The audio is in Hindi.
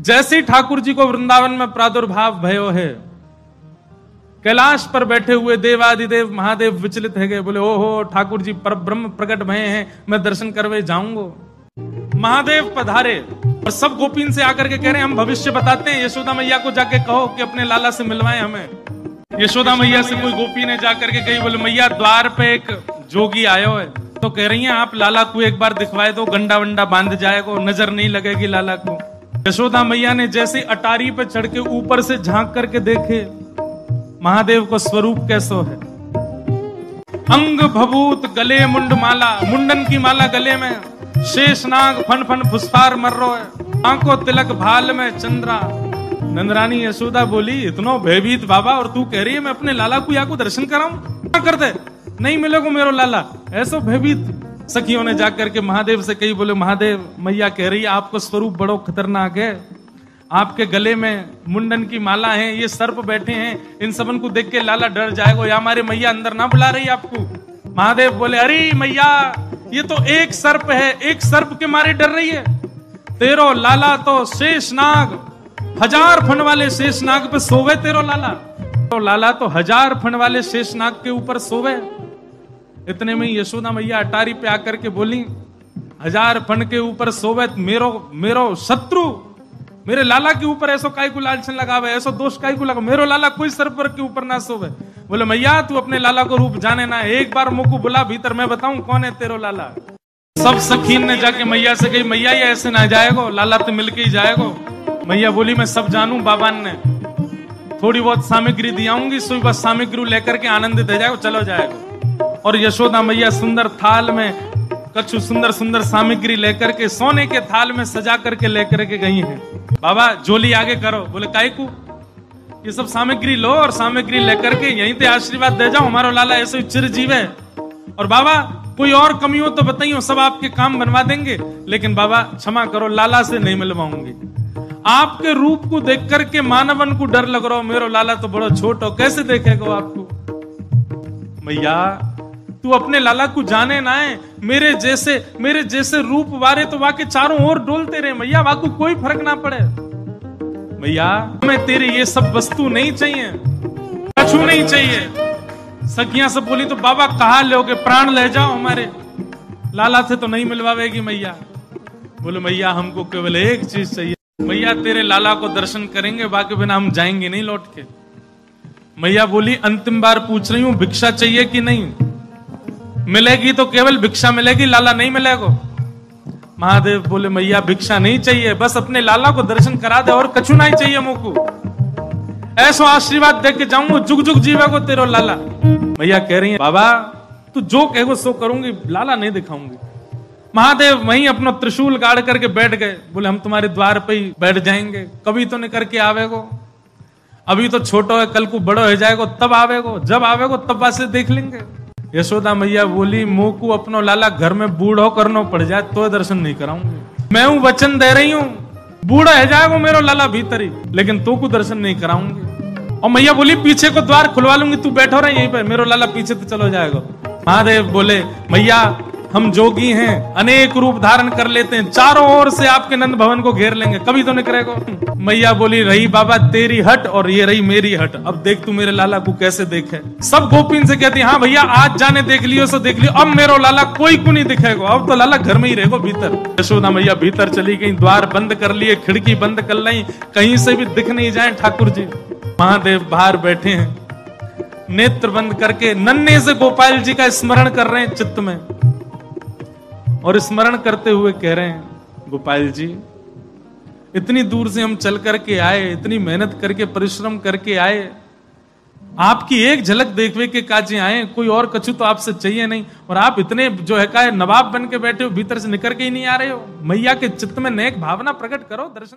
जैसे ही ठाकुर जी को वृंदावन में प्रादुर्भाव भयो है, कैलाश पर बैठे हुए देवादिदेव महादेव विचलित है गए, बोले ओहो ठाकुर जी पर ब्रह्म प्रकट भये हैं, मैं दर्शन करवे जाऊंगा। महादेव पधारे और सब गोपीन से आकर के कह रहे हैं हम भविष्य बताते हैं, यशोदा मैया को जाके कहो कि अपने लाला से मिलवाए हमें। यशोदा मैया से कोई गोपी ने जाकर के कही, बोले मैया द्वार पे एक जोगी आयो है, तो कह रही हैं आप लाला को एक बार दिखवाए दो, गंडा वंडा बांध जाएगा, नजर नहीं लगेगी लाला को। यशोदा मैया ने जैसे अटारी पे चढ़ के ऊपर से झांक करके देखे महादेव को स्वरूप कैसो है, अंग भभूत गले मुंड माला, मुंडन की माला गले में, शेषनाग फन फन फुसफार मर्रो है, आंखों तिलक भाल में चंद्रा। नंदरानी यशोदा बोली इतनो भयभीत बाबा, और तू कह रही है मैं अपने लाला को या को दर्शन कराऊं, क्या कर दे, नहीं मिलेगा मेरो लाला, ऐसा भयभीत। सखियों ने जाकर के महादेव से कही, बोले महादेव मैया कह रही है आपको स्वरूप बड़ो खतरनाक है, आपके गले में मुंडन की माला है, ये सर्प बैठे हैं, इन सबन को देख के लाला डर जाएगा, या हमारे मैया अंदर ना बुला रही आपको। महादेव बोले अरे मैया ये तो एक सर्प है, एक सर्प के मारे डर रही है, तेरो लाला तो शेषनाग, 1000 फन वाले शेषनाग पे सोवे तेरो लाला, तो लाला तो 1000 फन वाले शेषनाग के ऊपर सोवे। इतने में यशोदा मैया अटारी पे आकर के बोली 1000 फन के ऊपर सोवे मेरो शत्रु, मेरे लाला के ऊपर ऐसो काय को लालचन लगावे, ऐसो दोष काय को लगा, मेरो लाला कोई सर्प के ऊपर ना सोवे। बोले मैया तू अपने लाला को रूप जाने ना, एक बार मुझको बुला भीतर, मैं बताऊं कौन है तेरो लाला। सब सखीन ने जाके मैया से कही मैया ये ऐसे ना जाएगो, लाला तो मिलके ही जाएगो। मैया बोली मैं सब जानू, बाबा ने थोड़ी बहुत सामग्री दियाऊंगी, सुई बस सामग्री लेकर के आनंदित हो जाएगा, चलो जाएगा। और यशोदा मैया सुंदर थाल में कछु सुंदर सुंदर सामग्री लेकर के सोने के थाल में सजा करके लेकर के गई हैं। बाबा जोली आगे करो, बोले काय को, ये सब सामग्री लो और सामग्री लेकर के यहीं पे आशीर्वाद दे जाओ, हमारा लाला ऐसे चिरजीव है। और बाबा कोई और कमी हो तो बताइए, सब आपके काम बनवा देंगे, लेकिन बाबा क्षमा करो लाला से नहीं मिलवाऊंगी। आपके रूप को देख करके मानवन को डर लग रहा हो, मेरा लाला तो बड़ा छोट हो, कैसे देखेगा आपको। मैया तू अपने लाला को जाने ना है, मेरे जैसे रूप वारे तो वाके चारों ओर डोलते रहे मैया, वाको कोई फर्क ना पड़े। मैया हमें तेरे ये सब वस्तु नहीं चाहिए, कछु नहीं चाहिए। सखियां सब बोली तो बाबा कहा लोगे, प्राण ले जाओ, हमारे लाला से तो नहीं मिलवावेगी मैया। बोले मैया हमको केवल एक चीज चाहिए, मैया तेरे लाला को दर्शन करेंगे, बाकी बिना हम जाएंगे नहीं लौट के। मैया बोली अंतिम बार पूछ रही हूं भिक्षा चाहिए कि नहीं, मिलेगी तो केवल भिक्षा मिलेगी, लाला नहीं मिलेगा। महादेव बोले मैया भिक्षा नहीं चाहिए, बस अपने लाला को दर्शन करा दे और कछु नहीं चाहिए मुझको, ऐसा आशीर्वाद दे के जाऊंगा, जुग जुग जीवेगो तेरो लाला। मैया कह रही है बाबा तू जो कहेगो सो करूंगी, लाला नहीं दिखाऊंगी। महादेव वहीं अपना त्रिशूल गाड़ करके बैठ गए, बोले हम तुम्हारे द्वार पे ही बैठ जाएंगे, कभी तो नहीं करके आवेगो, अभी तो छोटो है, कल को बड़ो हो जाएगो तब आवेगो, जब आवेगो तब वासे देख लेंगे। यशोदा मैया बोली मुंह को अपनो लाला घर में बूढ़ो करना पड़ जाए तो दर्शन नहीं कराऊंगी। मैं हूं वचन दे रही हूं, बूढ़ा है जाएगा मेरो लाला भीतर ही, लेकिन तो को दर्शन नहीं कराऊंगी। और मैया बोली पीछे को द्वार खुलवा लूंगी, तू बैठो रहे यहीं पर, मेरो लाला पीछे तो चलो जाएगा। महादेव बोले मैया हम जोगी हैं, अनेक रूप धारण कर लेते हैं, चारों ओर से आपके नंद भवन को घेर लेंगे, कभी तो नहीं करेगा। मैया बोली रही बाबा तेरी हट और ये रही मेरी हट, अब देख तू मेरे लाला को कैसे देखे। सब गोपीन से कहती हाँ भैया आज जाने देख लियो सो देख लियो, अब मेरो लाला कोई को नहीं दिखेगा, अब तो लाला घर में ही रहेगा भीतर। यशोदा मैया भीतर चली गई, द्वार बंद कर लिए, खिड़की बंद कर ली, कहीं से भी दिख नहीं जाए ठाकुर जी। महादेव बाहर बैठे हैं, नेत्र बंद करके नन्हे से गोपाल जी का स्मरण कर रहे हैं चित्त में, और स्मरण करते हुए कह रहे हैं गोपाल जी इतनी दूर से हम चल करके आए, इतनी मेहनत करके परिश्रम करके आए, आपकी एक झलक देखने के काजे आए, कोई और कछु तो आपसे चाहिए नहीं, और आप इतने जो है का नवाब बन के बैठे हो, भीतर से निकल के ही नहीं आ रहे हो। मैया के चित्त में नेक भावना प्रकट करो, दर्शन